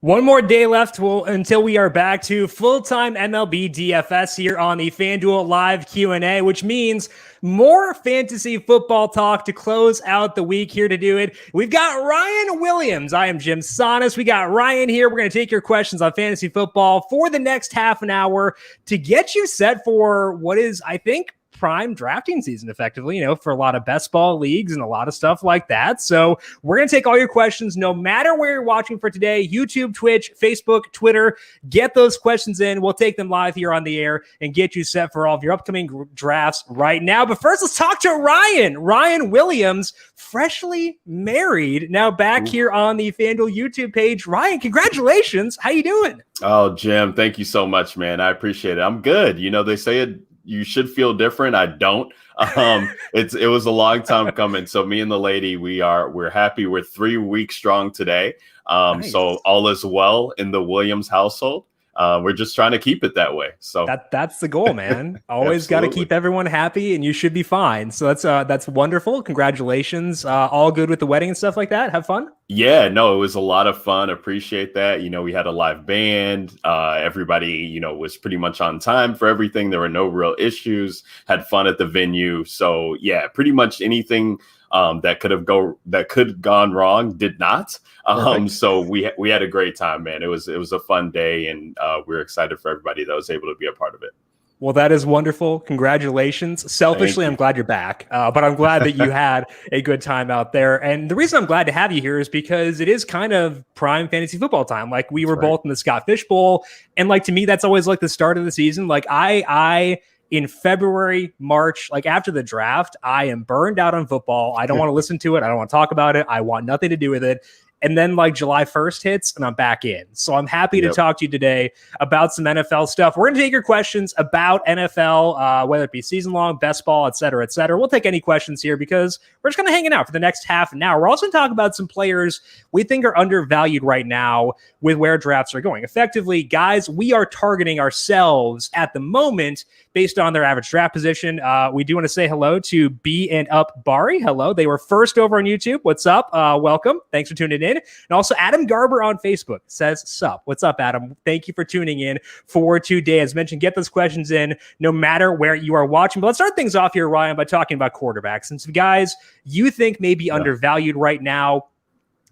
One more day left until we are back to full-time MLB DFS here on the FanDuel Live Q&A, which means more fantasy football talk to close out the week. Here to do it, we've got Ryan Williams. I am Jim Sonis. We got Ryan here. We're going to take your questions on fantasy football for the next half an hour to get you set for what is, I think, prime drafting season, effectively, for a lot of best ball leagues and a lot of stuff like that. So we're going to take all your questions, no matter where you're watching for today, YouTube, Twitch, Facebook, Twitter. Get those questions in. We'll take them live here on the air and get you set for all of your upcoming drafts right now. But first, let's talk to Ryan Williams, freshly married, now back here on the FanDuel YouTube page. Ryan, congratulations. How you doing? Oh, Jim, thank you so much, man. I appreciate it. I'm good. They say you should feel different. I don't. It was a long time coming. So me and the lady, we're happy. We're 3 weeks strong today. Nice. So all is well in the Williams household. We're just trying to keep it that way. So that's the goal, man. Always got to keep everyone happy, and you should be fine. So that's wonderful. Congratulations. All good with the wedding and stuff like that. Have fun. Yeah, no, it was a lot of fun. Appreciate that. We had a live band. Everybody, was pretty much on time for everything. There were no real issues. Had fun at the venue. So yeah, pretty much anything that could gone wrong did not. So we had a great time, man. It was a fun day, and we're excited for everybody that was able to be a part of it. Well, that is wonderful. Congratulations. Selfishly, I'm glad you're back, but I'm glad that you had a good time out there. And the reason I'm glad to have you here is because it is kind of prime fantasy football time. Like we were both in the Scott Fish Bowl, and to me, that's always the start of the season. I in February, March, after the draft, I am burned out on football. I don't want to listen to it. I don't want to talk about it. I want nothing to do with it. And then July 1st hits and I'm back in. So I'm happy to talk to you today about some NFL stuff. We're going to take your questions about NFL, whether it be season long, best ball, et cetera, et cetera. We'll take any questions here because we're just going to hang out for the next half an hour. We're also going to talk about some players we think are undervalued right now with where drafts are going. Effectively, guys, we are targeting ourselves at the moment based on their average draft position. We do want to say hello to B and Up Bari. Hello. They were first over on YouTube. What's up? Welcome. Thanks for tuning in. And also Adam Garber on Facebook says, sup. What's up, Adam? Thank you for tuning in for today. As mentioned, get those questions in no matter where you are watching. But let's start things off here, Ryan, by talking about quarterbacks. And some guys you think may be undervalued right now.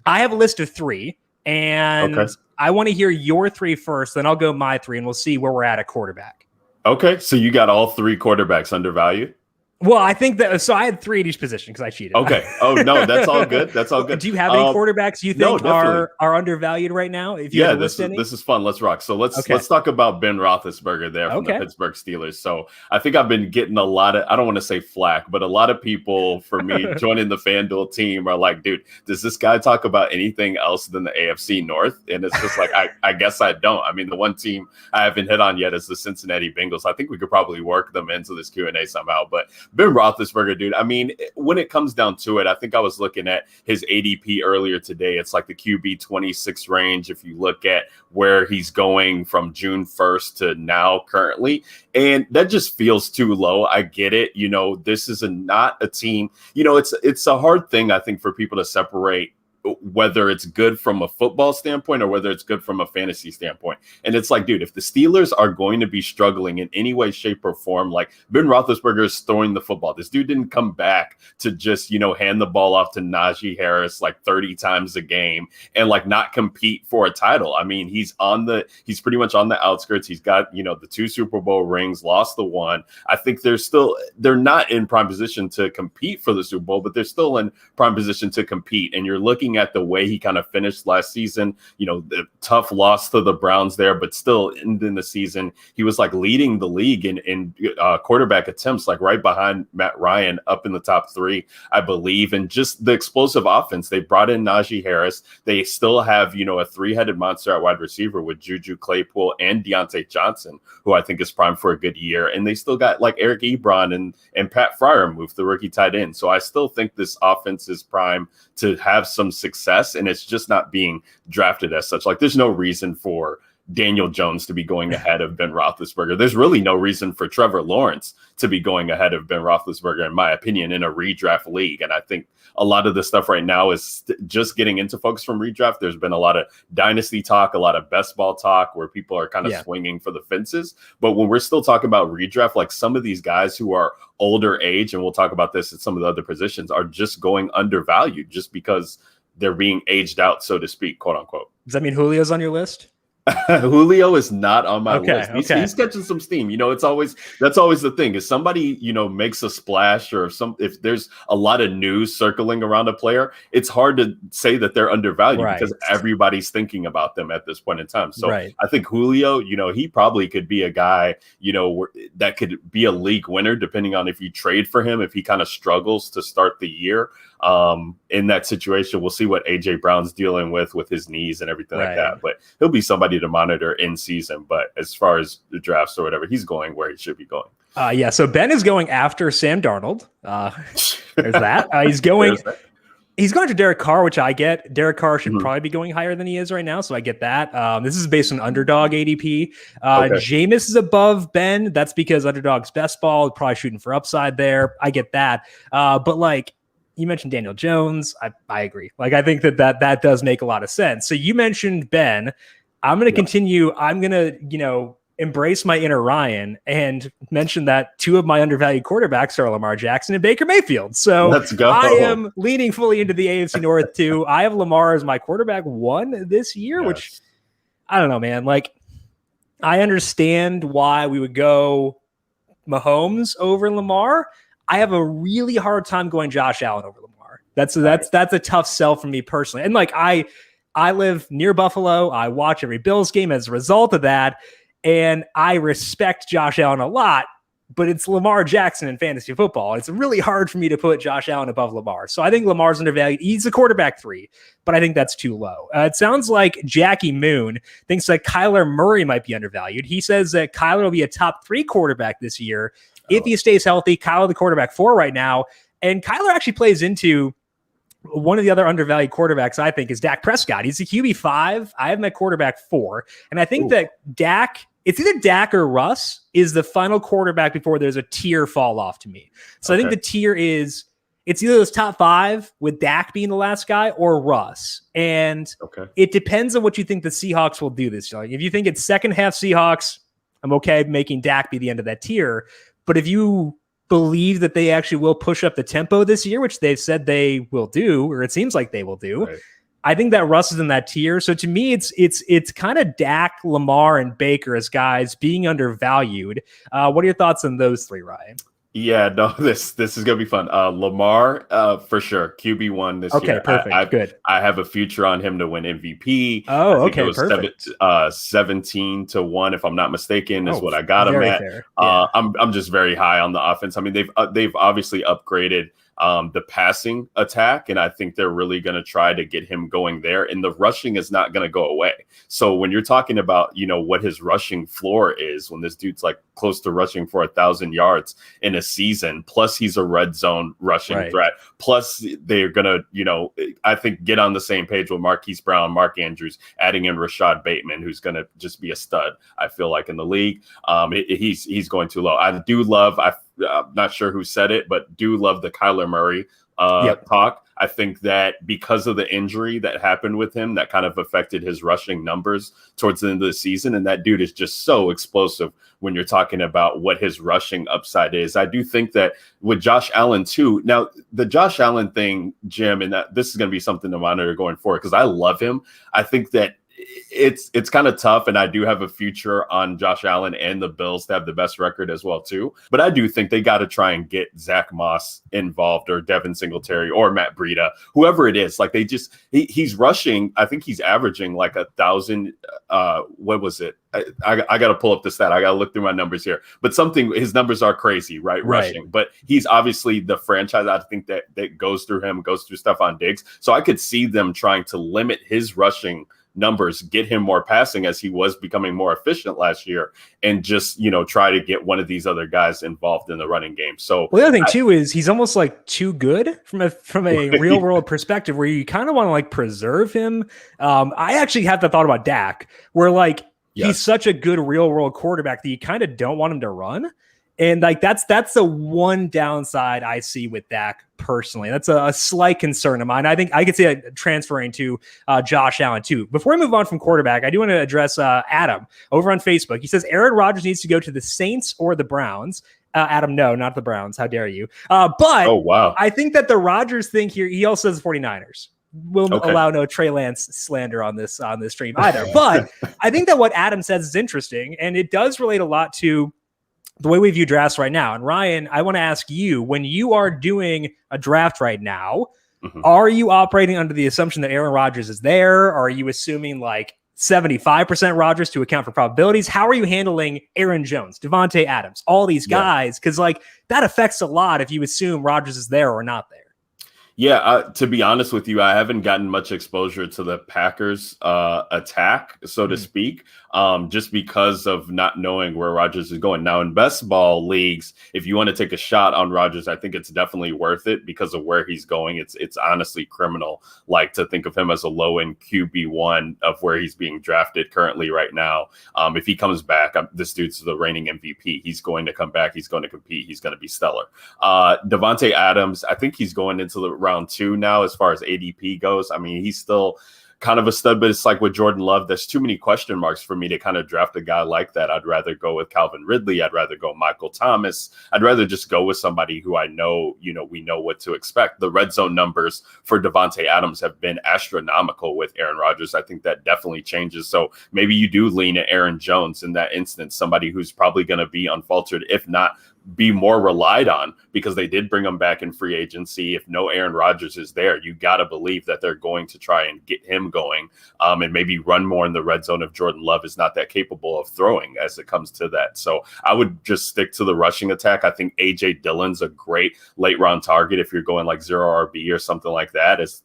I have a list of 3, and I want to hear your 3 first. Then I'll go my 3, and we'll see where we're at quarterback. Okay, so you got all 3 quarterbacks undervalued? Well, I think that, so I had 3 at each position because I cheated. Okay. Oh, no, that's all good. That's all good. Do you have any quarterbacks you think are undervalued right now? If you this is fun. Let's rock. So let's talk about Ben Roethlisberger there from the Pittsburgh Steelers. So I think I've been getting a lot of, I don't want to say flack, but a lot of people for me joining the FanDuel team are like, dude, does this guy talk about anything else than the AFC North? And it's just I guess I don't. I mean, the one team I haven't hit on yet is the Cincinnati Bengals. I think we could probably work them into this Q&A somehow, but Ben Roethlisberger, dude. I mean, when it comes down to it, I think I was looking at his ADP earlier today. It's the QB 26 range. If you look at where he's going from June 1st to now currently, and that just feels too low. I get it. This is not a team, it's a hard thing, I think, for people to separate whether it's good from a football standpoint or whether it's good from a fantasy standpoint. And it's dude, if the Steelers are going to be struggling in any way, shape, or form, Ben Roethlisberger is throwing the football. This dude didn't come back to just, hand the ball off to Najee Harris 30 times a game and not compete for a title. I mean, he's pretty much on the outskirts. He's got, the 2 Super Bowl rings, lost the 1. I think they're not in prime position to compete for the Super Bowl, but they're still in prime position to compete. And you're looking at the way he kind of finished last season, the tough loss to the Browns there, but still in the season, he was leading the league in quarterback attempts, right behind Matt Ryan, up in the top 3, I believe. And just the explosive offense, they brought in Najee Harris. They still have, a 3-headed monster at wide receiver with Juju Claypool and Deontay Johnson, who I think is primed for a good year. And they still got Eric Ebron and Pat Freiermuth, the rookie tight end. So I still think this offense is prime to have some success, and it's just not being drafted as such. There's no reason for Daniel Jones to be going ahead of Ben Roethlisberger. There's really no reason for Trevor Lawrence to be going ahead of Ben Roethlisberger, in my opinion, in a redraft league. And I think a lot of the stuff right now is just getting into folks from redraft. There's been a lot of dynasty talk, a lot of best ball talk where people are kind of swinging for the fences. But when we're still talking about redraft, like some of these guys who are older age, and we'll talk about this at some of the other positions, are just going undervalued just because they're being aged out, so to speak, quote unquote. Does that mean Julio's on your list? Julio is not on my list. He's catching some steam. That's always the thing. If somebody, makes a splash, or if there's a lot of news circling around a player, it's hard to say that they're undervalued because everybody's thinking about them at this point in time. So I think Julio, he probably could be a guy, that could be a league winner depending on if you trade for him, if he kind of struggles to start the year. In that situation, we'll see what AJ Brown's dealing with his knees and everything like that. But he'll be somebody to monitor in season. But as far as the drafts or whatever, he's going where he should be going. So Ben is going after Sam Darnold. There's that. He's going to Derek Carr, which I get. Derek Carr should probably be going higher than he is right now, so I get that. This is based on Underdog ADP. Jameis is above Ben. That's because Underdog's best ball, probably shooting for upside there. I get that. But you mentioned Daniel Jones. I agree. I think that does make a lot of sense. So you mentioned Ben. I'm going to continue. I'm going to, embrace my inner Ryan and mention that two of my undervalued quarterbacks are Lamar Jackson and Baker Mayfield. So let's go. I am leaning fully into the AFC North too. I have Lamar as my quarterback 1 this year, which I don't know, man. I understand why we would go Mahomes over Lamar. I have a really hard time going Josh Allen over Lamar. That's a tough sell for me personally. And I live near Buffalo. I watch every Bills game as a result of that. And I respect Josh Allen a lot, but it's Lamar Jackson in fantasy football. It's really hard for me to put Josh Allen above Lamar. So I think Lamar's undervalued. He's a quarterback 3, but I think that's too low. It sounds like Jackie Moon thinks that Kyler Murray might be undervalued. He says that Kyler will be a top 3 quarterback this year. If he stays healthy. Kyler the quarterback 4 right now. And Kyler actually plays into one of the other undervalued quarterbacks, I think, is Dak Prescott. He's a QB 5. I have him at quarterback 4. And I think that Dak, it's either Dak or Russ is the final quarterback before there's a tier fall off to me. So I think the tier is, it's either those top 5 with Dak being the last guy or Russ. And it depends on what you think the Seahawks will do this year. If you think it's second half Seahawks, I'm okay making Dak be the end of that tier. But if you believe that they actually will push up the tempo this year, which they've said they will do, or it seems like they will do, I think that Russ is in that tier. So to me, it's kind of Dak, Lamar, and Baker as guys being undervalued. What are your thoughts on those 3, Ryan? Yeah, no, this is gonna be fun. Lamar, for sure, QB1 this year. Okay, perfect. Good. I have a future on him to win MVP. Oh, okay, perfect. 17-1, if I'm not mistaken, is what I got him at. Yeah. I'm just very high on the offense. I mean, they've obviously upgraded the passing attack, and I think they're really going to try to get him going there, and the rushing is not going to go away. So when you're talking about what his rushing floor is, when this dude's close to rushing for 1,000 yards in a season, plus he's a red zone rushing threat, plus they're going to I think get on the same page with Marquise Brown, Mark Andrews, adding in Rashad Bateman, who's going to just be a stud, I feel like, in the league. He's going too low. I do love, I'm not sure who said it, but do love the Kyler Murray talk. I think that because of the injury that happened with him, that kind of affected his rushing numbers towards the end of the season. And that dude is just so explosive when you're talking about what his rushing upside is. I do think that with Josh Allen too. Now, the Josh Allen thing, Jim, and that this is going to be something to monitor going forward because I love him. I think that it's kind of tough, and I do have a future on Josh Allen and the Bills to have the best record as well too. But I do think they got to try and get Zach Moss involved, or Devin Singletary, or Matt Breida, whoever it is. He's rushing. I think he's averaging 1,000. What was it? I got to pull up the stat. I got to look through my numbers here. But his numbers are crazy, right? Rushing. But he's obviously the franchise. I think that goes through him, goes through Stephon Diggs. So I could see them trying to limit his rushing numbers, get him more passing as he was becoming more efficient last year, and just try to get one of these other guys involved in the running game. So the other thing too is he's almost too good from a real world perspective, where you kind of want to preserve him. I actually had the thought about Dak, where he's such a good real world quarterback that you kind of don't want him to run. And like that's the one downside I see with Dak personally. That's a slight concern of mine. I think I could see it transferring to Josh Allen too. Before we move on from quarterback, I do want to address Adam over on Facebook. He says Aaron Rodgers needs to go to the Saints or the Browns. Adam, no, not the Browns. How dare you? But I think that the Rodgers thing here, he also says 49ers. We'll allow no Trey Lance slander on this stream either. But I think that what Adam says is interesting, and it does relate a lot to the way we view drafts right now. And Ryan, I want to ask you, when you are doing a draft right now, are you operating under the assumption that Aaron Rodgers is there? Or are you assuming like 75% Rodgers to account for probabilities? How are you handling Aaron Jones, Davante Adams, all these guys? Because like that affects a lot if you assume Rodgers is there or not there. Yeah, to be honest with you, I haven't gotten much exposure to the Packers attack, so to speak, just because of not knowing where Rodgers is going. Now, in best ball leagues, if you want to take a shot on Rodgers, I think it's definitely worth it because of where he's going. It's honestly criminal, like to think of him as a low-end QB1 of where he's being drafted currently right now. If he comes back, this dude's the reigning MVP. He's going to come back. He's going to compete. He's going to be stellar. Davante Adams, I think he's going into the round 2 now as far as ADP goes. I mean, he's still kind of a stud, but it's like with Jordan Love, there's too many question marks for me to kind of draft a guy like that. I'd rather go with Calvin Ridley. I'd rather go Michael Thomas. I'd rather just go with somebody who I know, we know what to expect. The red zone numbers for Davante Adams have been astronomical with Aaron Rodgers. I think that definitely changes. So maybe you do lean at Aaron Jones in that instance, somebody who's probably going to be unfaltered, if not be more relied on, because they did bring him back in free agency. If no Aaron Rodgers is there, you got to believe that they're going to try and get him going and maybe run more in the red zone if Jordan Love is not that capable of throwing as it comes to that. So I would just stick to the rushing attack. I think A.J. Dillon's a great late round target if you're going like 0 RB or something like that, is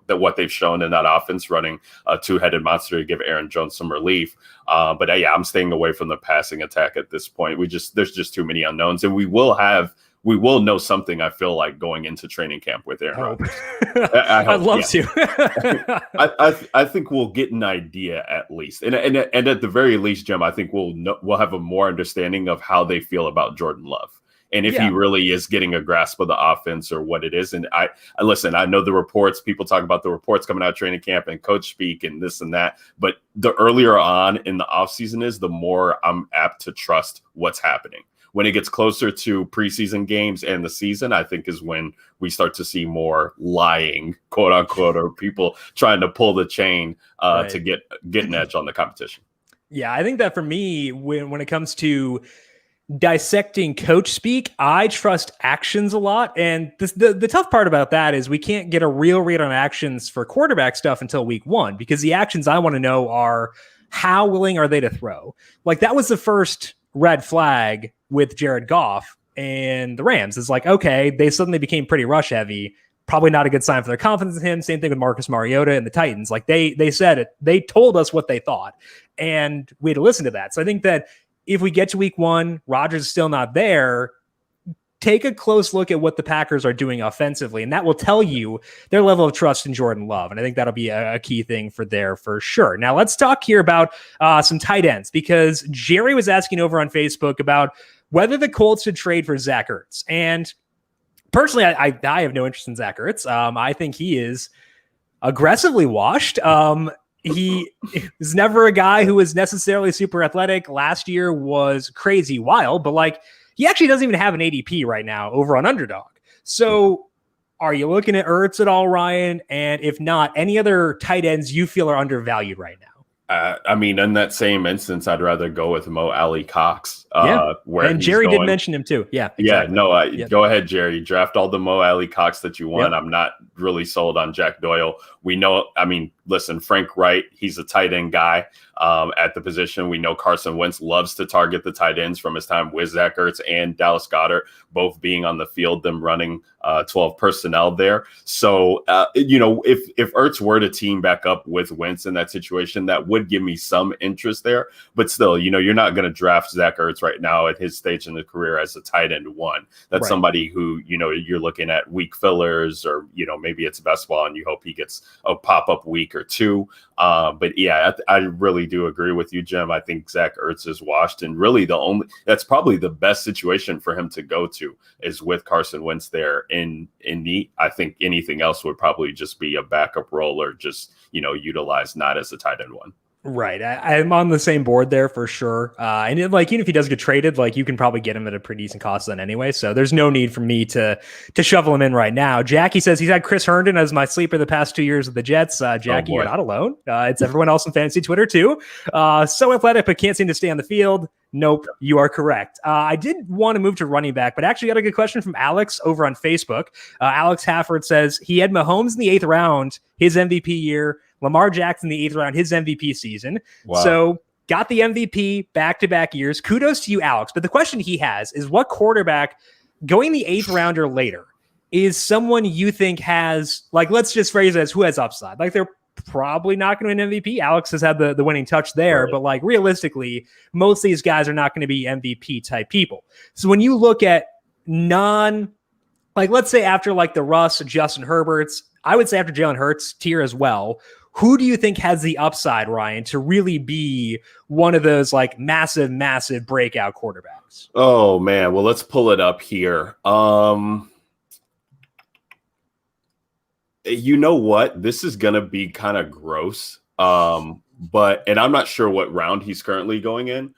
what they've shown in that offense, running a two-headed monster to give Aaron Jones some relief. But I'm staying away from the passing attack at this point. There's just too many unknowns, and we will know something, I feel like, going into training camp with Aaron Rodgers. I'd love to. I think we'll get an idea at least. And at the very least, Jim, I think we'll have a more understanding of how they feel about Jordan Love. And if he really is getting a grasp of the offense or what it is. And I listen, I know the reports, people talk about the reports coming out of training camp and coach speak and this and that. But the earlier on in the offseason is, the more I'm apt to trust what's happening. When it gets closer to preseason games and the season, I think is when we start to see more lying, quote unquote, or people trying to pull the chain to get an edge on the competition. Yeah, I think that for me, when it comes to dissecting coach speak, I trust actions a lot. And the tough part about that is we can't get a real read on actions for quarterback stuff until week 1, because the actions I want to know are, how willing are they to throw? Like, that was the first red flag with Jared Goff and the Rams. It's like, okay, they suddenly became pretty rush heavy. Probably not a good sign for their confidence in him. Same thing with Marcus Mariota and the Titans. Like, they said it. They told us what they thought, and we had to listen to that. So I think that if we get to week 1, Rodgers is still not there, take a close look at what the Packers are doing offensively, and that will tell you their level of trust in Jordan Love. And I think that'll be a key thing for sure. Now let's talk here about some tight ends, because Jerry was asking over on Facebook about whether the Colts should trade for Zach Ertz. And personally, I have no interest in Zach Ertz. I think he is aggressively washed. He was never a guy who was necessarily super athletic. Last year was crazy wild, but like, he actually doesn't even have an ADP right now over on Underdog. So are you looking at Ertz at all, Ryan? And if not, any other tight ends you feel are undervalued right now? I mean, in that same instance, I'd rather go with Mo Alley Cox. Where and Jerry did mention him too. Yeah. Exactly. Go ahead, Jerry. Draft all the Mo Alley Cox that you want. Yep. I'm not really sold on Jack Doyle. We know, listen, Frank Wright, he's a tight end guy at the position. We know Carson Wentz loves to target the tight ends from his time with Zach Ertz and Dallas Goedert, both being on the field, them running 12 personnel there. So, if Ertz were to team back up with Wentz in that situation, that would give me some interest there. But still, you're not going to draft Zach Ertz right now at his stage in the career as a tight end 1. That's right. Somebody who, you're looking at weak fillers or, maybe it's best ball and you hope he gets a pop-up week or two. But yeah, I really do agree with you, Jim. I think Zach Ertz is washed, and really that's probably the best situation for him to go to is with Carson Wentz there in Indy. I think anything else would probably just be a backup role or just, utilized not as a tight end one. Right. I'm on the same board there for sure. And even if he does get traded, you can probably get him at a pretty decent cost then anyway. So there's no need for me to shovel him in right now. Jackie says he's had Chris Herndon as my sleeper the past 2 years with the Jets. Jackie, you're not alone. It's everyone else in fantasy Twitter too. So athletic, but can't seem to stay on the field. Nope, you are correct. I did want to move to running back, but actually got a good question from Alex over on Facebook. Alex Hafford says he had Mahomes in the 8th round, his MVP year, Lamar Jackson in the 8th round, his MVP season. Wow. So got the MVP back-to-back years. Kudos to you, Alex. But the question he has is what quarterback going the 8th round or later is someone you think has, let's just phrase it as who has upside. They're probably not going to win MVP. Alex has had the winning touch there, right. But realistically, most of these guys are not going to be MVP type people. So when you look at let's say after the Russ, Justin Herberts, I would say after Jalen Hurts tier as well, who do you think has the upside, Ryan, to really be one of those massive, massive breakout quarterbacks? Oh man. Well, let's pull it up here. You know what? This is going to be kind of gross. And I'm not sure what round he's currently going in,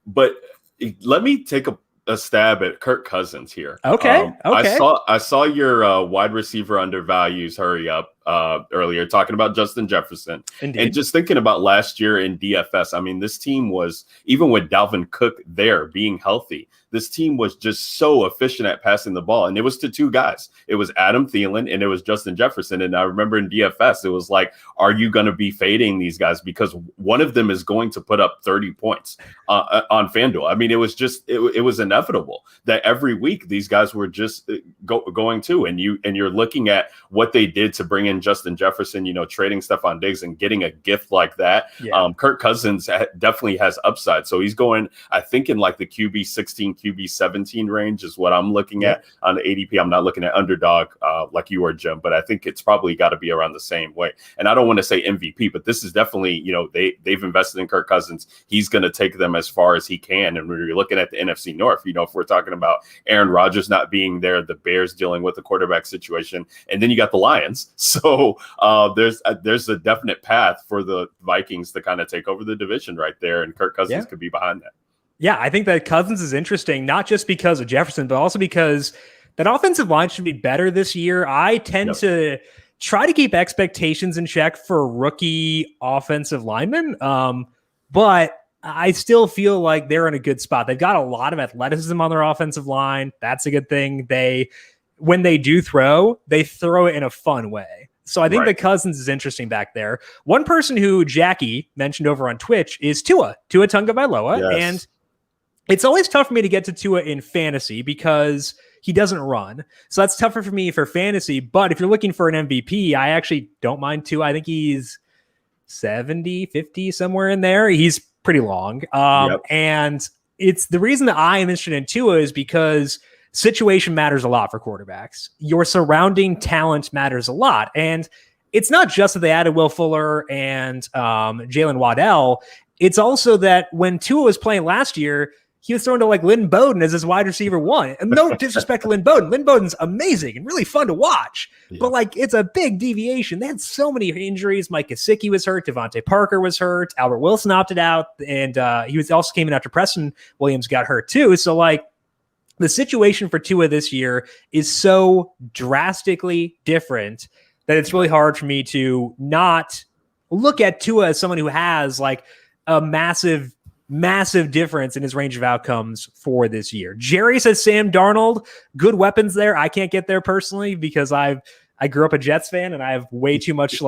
but let me take a stab at Kirk Cousins here. Okay. I saw your wide receiver undervalues hurry up earlier talking about Justin Jefferson. Indeed. And just thinking about last year in DFS. I mean, this team was, even with Dalvin Cook there being healthy, this team was just so efficient at passing the ball. And it was to two guys. It was Adam Thielen and it was Justin Jefferson. And I remember in DFS, it was are you going to be fading these guys? Because one of them is going to put up 30 points on FanDuel. I mean, it was just, it was inevitable that every week these guys were just going to, and you're looking at what they did to bring in Justin Jefferson, trading Stephon Diggs and getting a gift like that. Yeah. Kirk Cousins definitely has upside. So he's going, I think in the QB 16, QB 17 range is what I'm looking at on the ADP. I'm not looking at underdog like you are, Jim, but I think it's probably got to be around the same way. And I don't want to say MVP, but this is definitely, they've invested in Kirk Cousins. He's going to take them as far as he can. And when you're looking at the NFC North, if we're talking about Aaron Rodgers not being there, the Bears dealing with the quarterback situation, and then you got the Lions. So there's a definite path for the Vikings to kind of take over the division right there, and Kirk Cousins could be behind that. Yeah, I think that Cousins is interesting, not just because of Jefferson, but also because that offensive line should be better this year. I tend to try to keep expectations in check for rookie offensive linemen, but I still feel like they're in a good spot. They've got a lot of athleticism on their offensive line. That's a good thing. When they do throw, they throw it in a fun way. So I think that Cousins is interesting back there. One person who Jackie mentioned over on Twitch is Tua Tagovailoa. Yes. And it's always tough for me to get to Tua in fantasy because he doesn't run. So that's tougher for me for fantasy. But if you're looking for an MVP, I actually don't mind Tua. I think he's 70, 50, somewhere in there. He's pretty long. And it's the reason that I am interested in Tua is because situation matters a lot for quarterbacks. Your surrounding talent matters a lot. And it's not just that they added Will Fuller and Jalen Waddell. It's also that when Tua was playing last year, he was thrown to Lynn Bowden as his wide receiver one. And no disrespect to Lynn Bowden. Lynn Bowden's amazing and really fun to watch. Yeah. But it's a big deviation. They had so many injuries. Mike Gesicki was hurt. Devontae Parker was hurt. Albert Wilson opted out. And he also came in after Preston Williams got hurt too. So the situation for Tua this year is so drastically different that it's really hard for me to not look at Tua as someone who has a massive difference in his range of outcomes for this year. Jerry says Sam Darnold, good weapons there. I can't get there personally because I grew up a Jets fan and I have way too much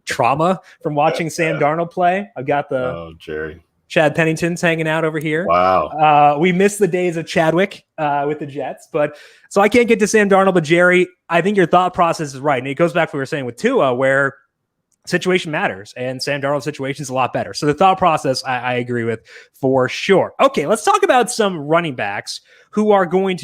trauma from watching Sam Darnold play. I've got Jerry. Chad Pennington's hanging out over here. Wow. We miss the days of Chadwick with the Jets, but so I can't get to Sam Darnold, but Jerry, I think your thought process is right. And it goes back to what we were saying with Tua, where situation matters and Sam Darnold's situation is a lot better. So the thought process I agree with for sure. Okay, let's talk about some running backs who are going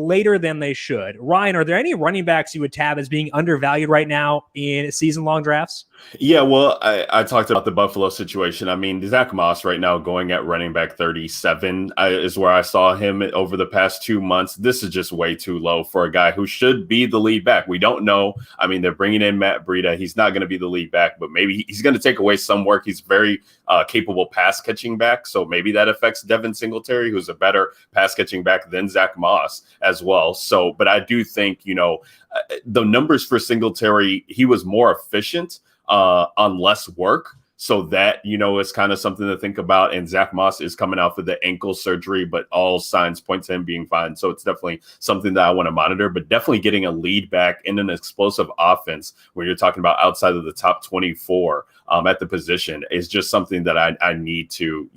later than they should. Ryan, are there any running backs you would tab as being undervalued right now in season-long drafts? Yeah, well, I talked about the Buffalo situation. I mean, Zach Moss right now going at running back 37 is where I saw him over the past 2 months. This is just way too low for a guy who should be the lead back. We don't know. I mean, they're bringing in Matt Breida. He's not going to be the lead back, but maybe he's going to take away some work. He's very capable pass catching back. So maybe that affects Devin Singletary, who's a better pass catching back than Zach Moss as well. So, but I do think, the numbers for Singletary, he was more efficient on less work. So that, is kind of something to think about. And Zach Moss is coming out for the ankle surgery, but all signs point to him being fine. So it's definitely something that I want to monitor, but definitely getting a lead back in an explosive offense where you're talking about outside of the top 24 at the position is just something that I need to,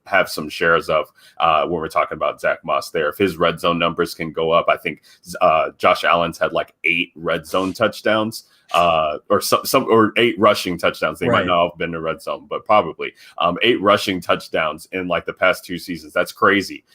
have some shares of when we're talking about Zach Moss there. If his red zone numbers can go up, I think Josh Allen's had like 8 red zone touchdowns. Or 8 rushing touchdowns. They might not have been in red zone, but probably 8 rushing touchdowns in like the past 2 seasons. That's crazy.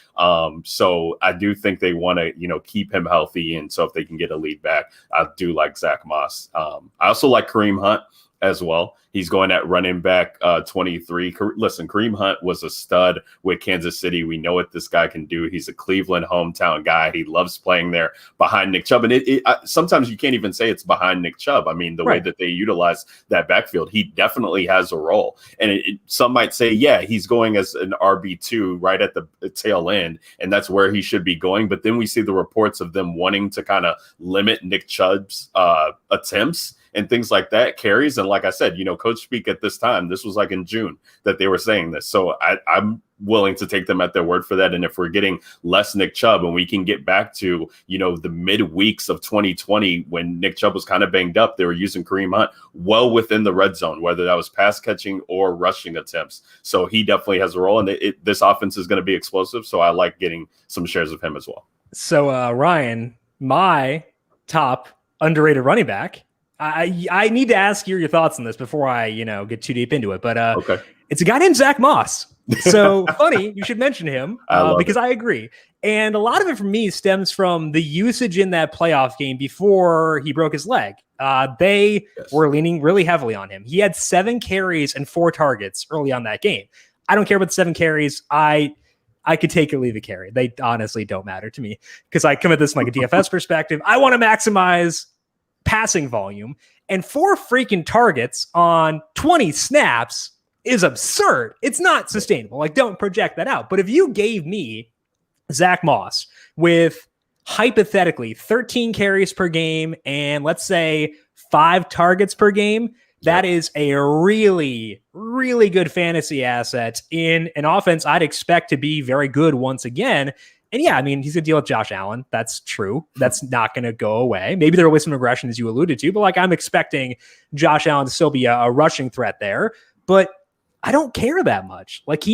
So I do think they want to, keep him healthy. And so if they can get a lead back, I do like Zach Moss. I also like Kareem Hunt as well. He's going at running back 23. Listen, Kareem Hunt was a stud with Kansas City. We know what this guy can do. He's a Cleveland hometown guy. He loves playing there behind Nick Chubb. And sometimes you can't even say it's behind Nick Chubb. I mean, the way that they utilize that backfield, he definitely has a role. And some might say, yeah, he's going as an RB2 right at the tail end, and that's where he should be going. But then we see the reports of them wanting to kind of limit Nick Chubb's attempts and things like that, carries. And like I said, coach speak at this time, this was like in June that they were saying this. So I'm willing to take them at their word for that. And if we're getting less Nick Chubb and we can get back to, the mid weeks of 2020, when Nick Chubb was kind of banged up, they were using Kareem Hunt well within the red zone, whether that was pass catching or rushing attempts. So he definitely has a role, and this offense is going to be explosive. So I like getting some shares of him as well. So Ryan, my top underrated running back, I need to ask your thoughts on this before I, get too deep into it. But okay. It's a guy named Zach Moss. So funny, you should mention him because I agree. And a lot of it for me stems from the usage in that playoff game before he broke his leg. They were leaning really heavily on him. He had 7 carries and 4 targets early on that game. I don't care about the 7 carries. I could take or leave a carry. They honestly don't matter to me because I come at this from like a DFS perspective. I want to maximize passing volume, and 4 freaking targets on 20 snaps is absurd. It's not sustainable. Like, don't project that out. But if you gave me Zach Moss with hypothetically 13 carries per game and let's say 5 targets per game, that is a really, really good fantasy asset in an offense I'd expect to be very good once again. And yeah, I mean, he's going to deal with Josh Allen. That's true. That's not going to go away. Maybe there will be some regression, as you alluded to, but like I'm expecting Josh Allen to still be a rushing threat there. But I don't care that much. Like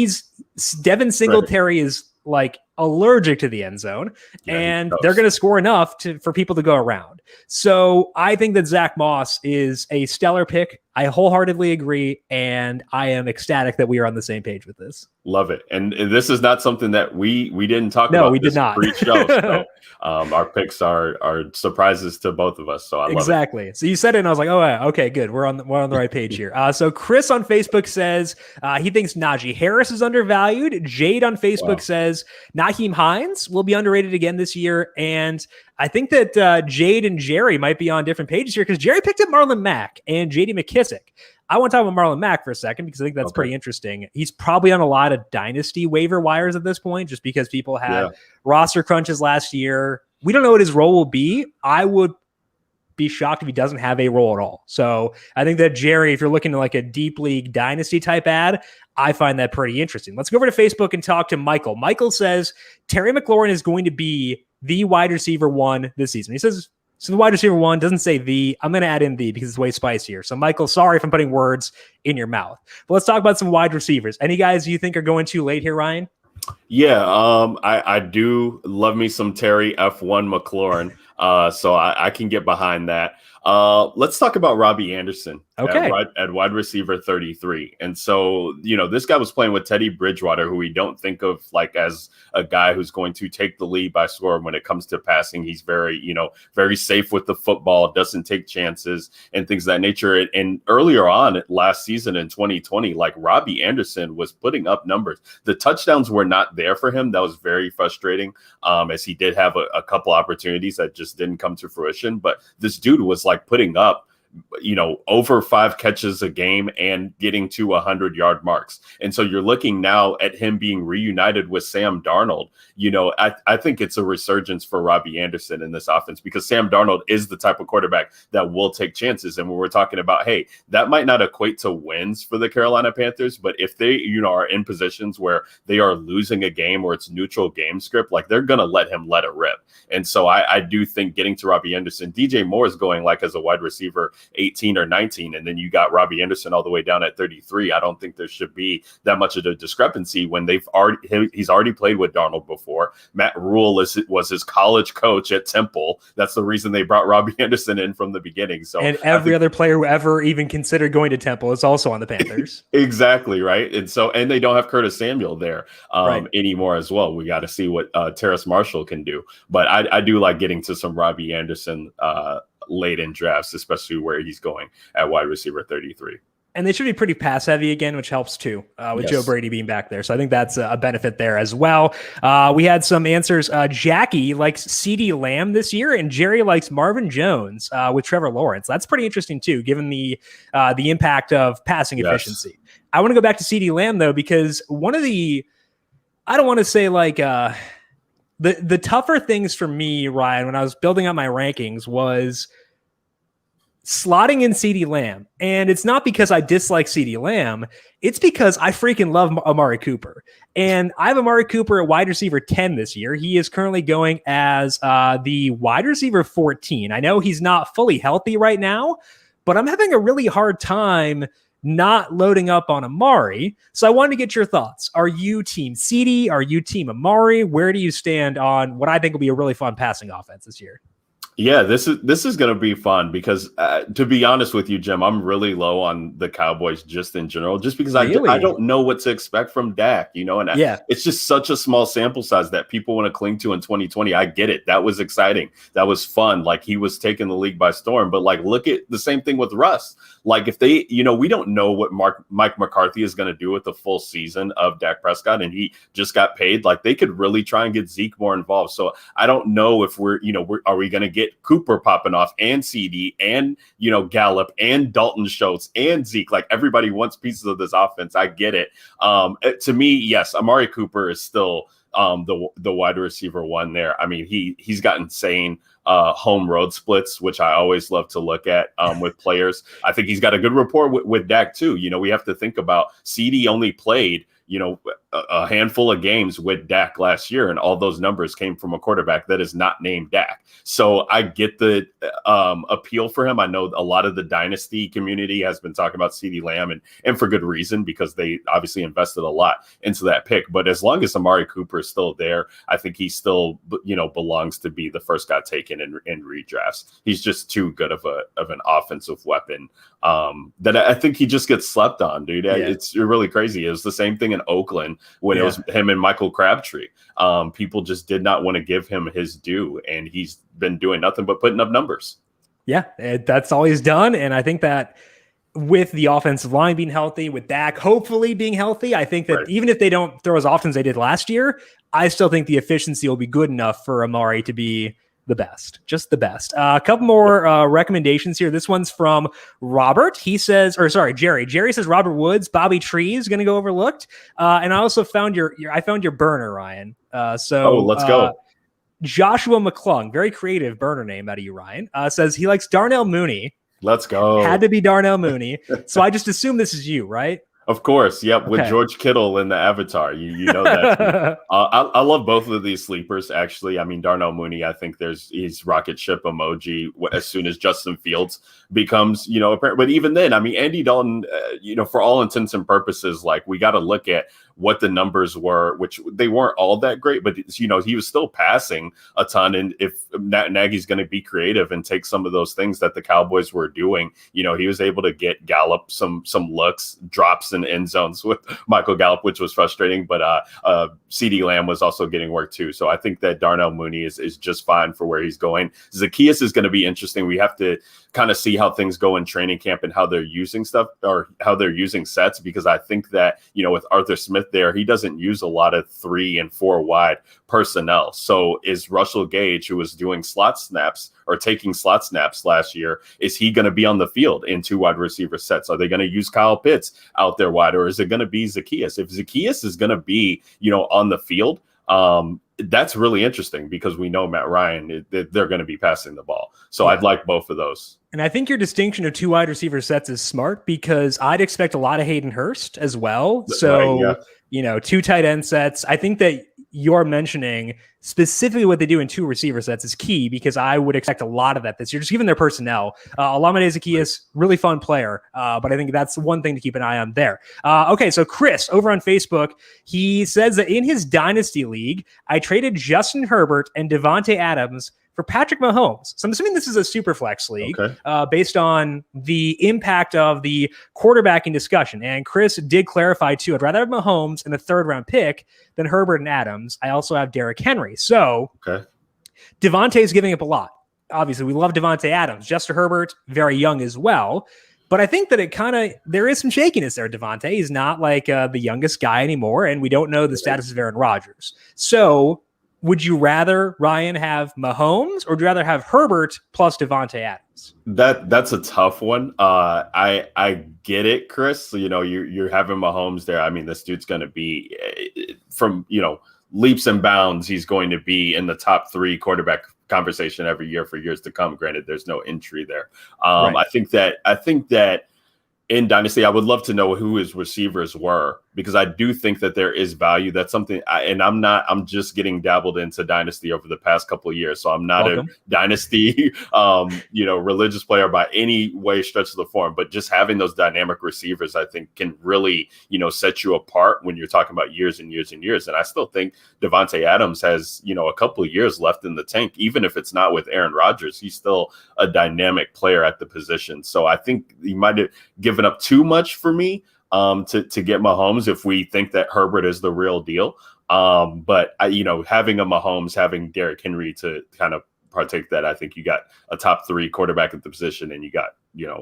Devin Singletary is like allergic to the end zone, and they're going to score enough for people to go around. So I think that Zach Moss is a stellar pick. I wholeheartedly agree, and I am ecstatic that we are on the same page with this. Love it. And this is not something that we didn't talk about. No, we did not. Pre-show, so our picks are surprises to both of us. So I love it. Exactly. So you said it, and I was like, oh, okay, good. We're on the right page here. So Chris on Facebook says he thinks Najee Harris is undervalued. Jade on Facebook says Nyheim Hines will be underrated again this year. And I think that Jade and Jerry might be on different pages here because Jerry picked up Marlon Mack and J.D. McKissick. I want to talk about Marlon Mack for a second because I think that's pretty interesting. He's probably on a lot of dynasty waiver wires at this point just because people had roster crunches last year. We don't know what his role will be. I would be shocked if he doesn't have a role at all. So I think that Jerry, if you're looking to like a deep league dynasty type ad, I find that pretty interesting. Let's go over to Facebook and talk to Michael. Michael says Terry McLaurin is going to be the wide receiver 1 this season. He says, so the wide receiver 1 doesn't say the. I'm going to add in the because it's way spicier. So Michael, sorry if I'm putting words in your mouth. But let's talk about some wide receivers. Any guys you think are going too late here, Ryan? Yeah, I do love me some Terry F1 McLaurin. So I can get behind that. Let's talk about Robbie Anderson Okay. At wide receiver 33. And so, this guy was playing with Teddy Bridgewater, who we don't think of like as a guy who's going to take the lead by scoring when it comes to passing. He's very, very safe with the football, doesn't take chances and things of that nature. And earlier on last season in 2020, like Robbie Anderson was putting up numbers. The touchdowns were not there for him. That was very frustrating, as he did have a couple opportunities that just didn't come to fruition. But this dude was like putting up over 5 catches a game and getting to 100-yard marks. And so you're looking now at him being reunited with Sam Darnold. I think it's a resurgence for Robbie Anderson in this offense, because Sam Darnold is the type of quarterback that will take chances. And when we're talking about, hey, that might not equate to wins for the Carolina Panthers, but if they, are in positions where they are losing a game or it's neutral game script, like they're going to let him let it rip. And so I do think getting to Robbie Anderson, DJ Moore is going like as a wide receiver 18 or 19, and then you got Robbie Anderson all the way down at 33. I don't think there should be that much of a discrepancy when he's already played with Darnold before. Matt Rule was his college coach at Temple. That's the reason they brought Robbie Anderson in from the beginning. So, and every other player who ever even considered going to Temple is also on the Panthers. Exactly, right. And they don't have Curtis Samuel there anymore as well. We got to see what Terrace Marshall can do. But I do like getting to some Robbie Anderson late in drafts, especially where he's going at wide receiver 33. And they should be pretty pass heavy again, which helps too, with Joe Brady being back there. So I think that's a benefit there as well. We had some answers. Jackie likes CeeDee Lamb this year, and Jerry likes Marvin Jones with Trevor Lawrence. That's pretty interesting too, given the impact of passing efficiency. I want to go back to CeeDee Lamb though, because one of the, I don't want to say like the tougher things for me, Ryan, when I was building out my rankings was slotting in CeeDee Lamb. And it's not because I dislike CeeDee Lamb. It's because I freaking love Amari Cooper. And I have Amari Cooper at wide receiver 10 this year. He is currently going as the wide receiver 14. I know he's not fully healthy right now, but I'm having a really hard time not loading up on Amari. So I wanted to get your thoughts. Are you team CeeDee? Are you team Amari? Where do you stand on what I think will be a really fun passing offense this year? Yeah, this is going to be fun because, to be honest with you, Jim, I'm really low on the Cowboys just in general, just because I don't know what to expect from Dak, and it's just such a small sample size that people want to cling to in 2020. I get it. That was exciting. That was fun. Like, he was taking the league by storm. But like, look at the same thing with Russ. Like, if they, we don't know what Mike McCarthy is going to do with the full season of Dak Prescott, and he just got paid. Like, they could really try and get Zeke more involved. So I don't know if are we going to get Cooper popping off and CeeDee and Gallup and Dalton Schultz and Zeke? Like, everybody wants pieces of this offense. I get it. To me, yes, Amari Cooper is still the wide receiver one there. I mean, he's got insane home road splits, which I always love to look at with players. I think he's got a good rapport with Dak too. We have to think about CeeDee only played a handful of games with Dak last year, and all those numbers came from a quarterback that is not named Dak. So I get the appeal for him. I know a lot of the dynasty community has been talking about CeeDee Lamb, and for good reason, because they obviously invested a lot into that pick. But as long as Amari Cooper is still there, I think he still belongs to be the first guy taken in redrafts. He's just too good of an offensive weapon that I think he just gets slept on, dude. Yeah. It's really crazy. It was the same thing in Oakland when it was him and Michael Crabtree. People just did not want to give him his due, and he's been doing nothing but putting up numbers. Yeah, that's all he's done. And I think that with the offensive line being healthy, with Dak hopefully being healthy, I think that even if they don't throw as often as they did last year, I still think the efficiency will be good enough for Amari to be the best, just the best. A couple more recommendations here. This one's from Robert. He says, Jerry. Jerry says Robert Woods, Bobby Tree is going to go overlooked. And I also found your burner, Ryan. Let's go. Joshua McClung, very creative burner name out of you, Ryan. Says he likes Darnell Mooney. Let's go. Had to be Darnell Mooney. So I just assume this is you, right? Of course, yep. Okay. With George Kittle in the avatar, you know that. I love both of these sleepers. Actually, I mean Darnell Mooney. I think he's rocket ship emoji as soon as Justin Fields becomes apparent. But even then, I mean Andy Dalton. For all intents and purposes, like we got to look at what the numbers were, which they weren't all that great, but he was still passing a ton. And if Nagy's going to be creative and take some of those things that the Cowboys were doing, he was able to get Gallup some looks, drops in end zones with Michael Gallup, which was frustrating. But CeeDee Lamb was also getting work too. So I think that Darnell Mooney is just fine for where he's going. Zaccheaus is going to be interesting. We have to kind of see how things go in training camp and how they're using stuff or how they're using sets, because I think that, with Arthur Smith there, he doesn't use a lot of 3 and 4 wide personnel. So is Russell Gage, who was doing slot snaps or taking slot snaps last year, is he going to be on the field in 2 wide receiver sets? Are they going to use Kyle Pitts out there wide, or is it going to be Zaccheaus? If Zaccheaus is going to be, on the field, that's really interesting because we know Matt Ryan, they're going to be passing the ball. So I'd like both of those. And I think your distinction of 2 wide receiver sets is smart because I'd expect a lot of Hayden Hurst as well. So, right, 2 tight end sets. I think that you're mentioning specifically what they do in 2 receiver sets is key because I would expect a lot of that this year, just given their personnel. Olamide Zaccheaus, really fun player, but I think that's one thing to keep an eye on there. Okay, so Chris over on Facebook, he says that in his Dynasty League, I traded Justin Herbert and Davante Adams for Patrick Mahomes. So I'm assuming this is a super flex league based on the impact of the quarterbacking discussion. And Chris did clarify too, I'd rather have Mahomes in the 3rd round pick than Herbert and Adams. I also have Derrick Henry. So Davante is giving up a lot. Obviously, we love Davante Adams. Justin Herbert, very young as well. But I think that there is some shakiness there. Davante, he's not like the youngest guy anymore, and we don't know the status of Aaron Rodgers. So would you rather, Ryan, have Mahomes, or would you rather have Herbert plus Davante Adams? That's a tough one. I get it, Chris. So, you're having Mahomes there. I mean, this dude's going to be from leaps and bounds. He's going to be in the top 3 quarterback conversation every year for years to come. Granted, there's no entry there. Right. I think that in Dynasty, I would love to know who his receivers were, because I do think that there is value. That's something, I'm just getting dabbled into Dynasty over the past couple of years. So I'm not a Dynasty, religious player by any way, stretch of the form, but just having those dynamic receivers, I think can really, set you apart when you're talking about years and years and years. And I still think Davante Adams has, a couple of years left in the tank. Even if it's not with Aaron Rodgers, he's still a dynamic player at the position. So I think he might have given up too much for me to get Mahomes if we think that Herbert is the real deal. But having a Mahomes, having Derrick Henry to kind of partake that, I think you got a top 3 quarterback at the position, and you got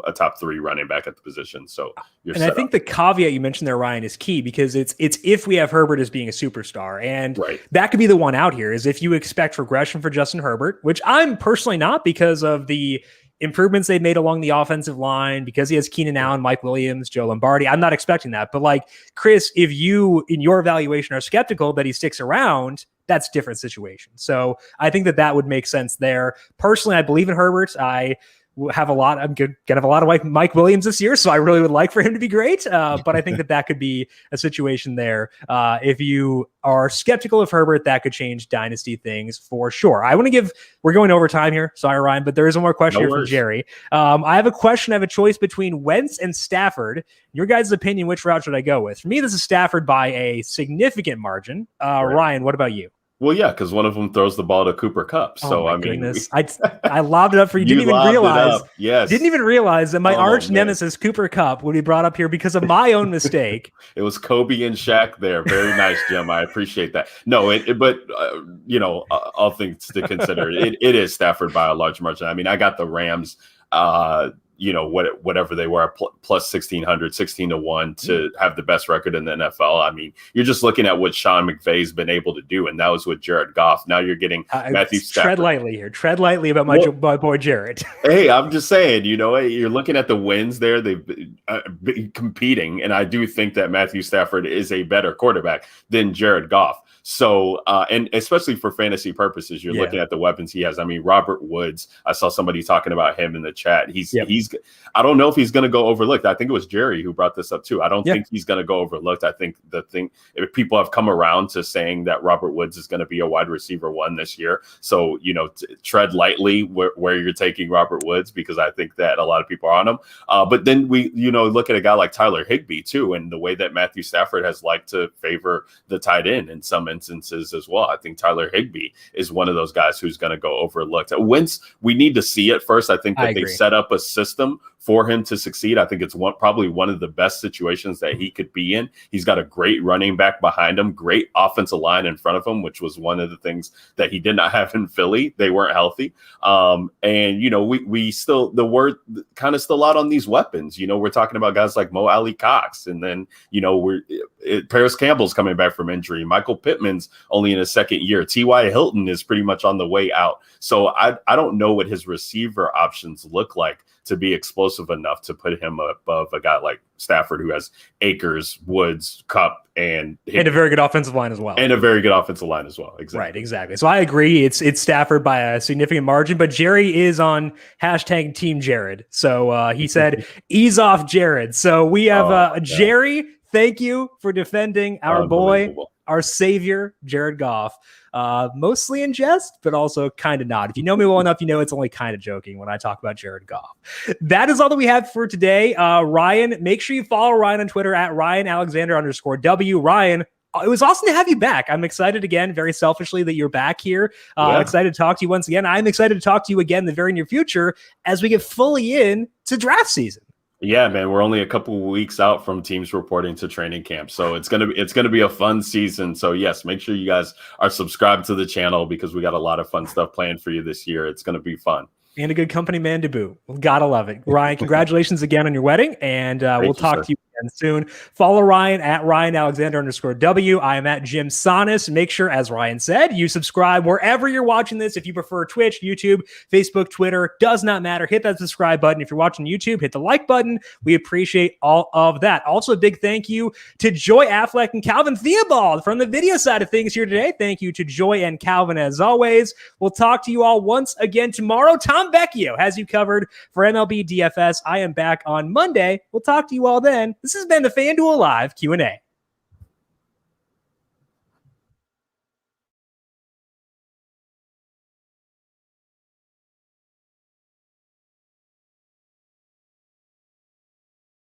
a top 3 running back at the position. So I think the caveat you mentioned there, Ryan, is key, because it's if we have Herbert as being a superstar, and that could be the one out here, is if you expect regression for Justin Herbert, which I'm personally not, because of the improvements they've made along the offensive line, because he has Keenan Allen, Mike Williams, Joe Lombardi. I'm not expecting that. But like Chris, if you in your evaluation are skeptical that he sticks around, that's a different situation. So I think that would make sense there. Personally, I believe in Herbert. I'm going to have a lot of Mike Williams this year, so I really would like for him to be great. But I think that could be a situation there. If you are skeptical of Herbert, that could change dynasty things for sure. We're going over time here. Sorry, Ryan, but there is one more question here from Jerry. I have a question. I have a choice between Wentz and Stafford. Your guys' opinion, which route should I go with? For me, this is Stafford by a significant margin. Ryan, what about you? Well, yeah, because one of them throws the ball to Cooper Kupp. So goodness. I lobbed it up for you. Didn't even realize that my arch nemesis Cooper Kupp would be brought up here because of my own mistake. It was Kobe and Shaq there. Very nice, Jim. I appreciate that. No, all things to consider, it is Stafford by a large margin. I mean, I got the Rams. Whatever they were, plus 1,600, 16-1 to have the best record in the NFL. I mean, you're just looking at what Sean McVay's been able to do, and that was with Jared Goff. Now you're getting Matthew Stafford. Tread lightly here. Tread lightly about my boy Jared. Hey, I'm just saying, you're looking at the wins there. They've been competing, and I do think that Matthew Stafford is a better quarterback than Jared Goff. So, and especially for fantasy purposes, you're looking at the weapons he has. I mean, Robert Woods, I saw somebody talking about him in the chat. He's I don't know if he's going to go overlooked. I think it was Jerry who brought this up too. I don't think he's going to go overlooked. I think if people have come around to saying that Robert Woods is going to be a wide receiver 1 this year. So, tread lightly where you're taking Robert Woods, because I think that a lot of people are on him. But then we, look at a guy like Tyler Higbee too, and the way that Matthew Stafford has liked to favor the tight end in some instances as well. I think Tyler Higbee is one of those guys who's going to go overlooked. Wentz, we need to see it first. I think that they set up a system for him to succeed. I think it's probably one of the best situations that he could be in. He's got a great running back behind him, great offensive line in front of him, which was one of the things that he did not have in Philly. They weren't healthy. We still, the word kind of still out on these weapons. We're talking about guys like Mo Alley Cox, and then, Paris Campbell's coming back from injury. Michael Pittman's only in his second year. T.Y. Hilton is pretty much on the way out. So I don't know what his receiver options look like to be explosive enough to put him above a guy like Stafford, who has Akers, Woods, Kupp, and a very good offensive line as well. Exactly. Right, exactly. So I agree. It's Stafford by a significant margin, but Jerry is on hashtag Team Jared. So he said, ease off Jared. So we have Jerry. Thank you for defending our boy, our savior, Jared Goff. Mostly in jest, but also kind of not. If you know me well enough, it's only kind of joking when I talk about Jared Goff. That is all that we have for today. Ryan, make sure you follow Ryan on Twitter at @RyanAlexander_W. Ryan, it was awesome to have you back. I'm excited again, very selfishly, that you're back here. I'm excited to talk to you once again. I'm excited to talk to you again in the very near future as we get fully into draft season. Yeah, man, we're only a couple of weeks out from teams reporting to training camp, so it's gonna be a fun season. So yes, make sure you guys are subscribed to the channel, because we got a lot of fun stuff planned for you this year. It's gonna be fun. And a good company man to boot. Gotta love it. Ryan, congratulations again on your wedding, and we'll talk to you again soon. Follow Ryan at @RyanAlexander_W. I am at Jim Sonis. Make sure, as Ryan said, you subscribe wherever you're watching this. If you prefer Twitch, YouTube, Facebook, Twitter, does not matter. Hit that subscribe button. If you're watching YouTube, hit the like button. We appreciate all of that. Also, a big thank you to Joy Affleck and Calvin Theobald from the video side of things here today. Thank you to Joy and Calvin as always. We'll talk to you all once again tomorrow. Tom Vecchio has you covered for MLB DFS. I am back on Monday. We'll talk to you all then. This has been the FanDuel Live Q&A.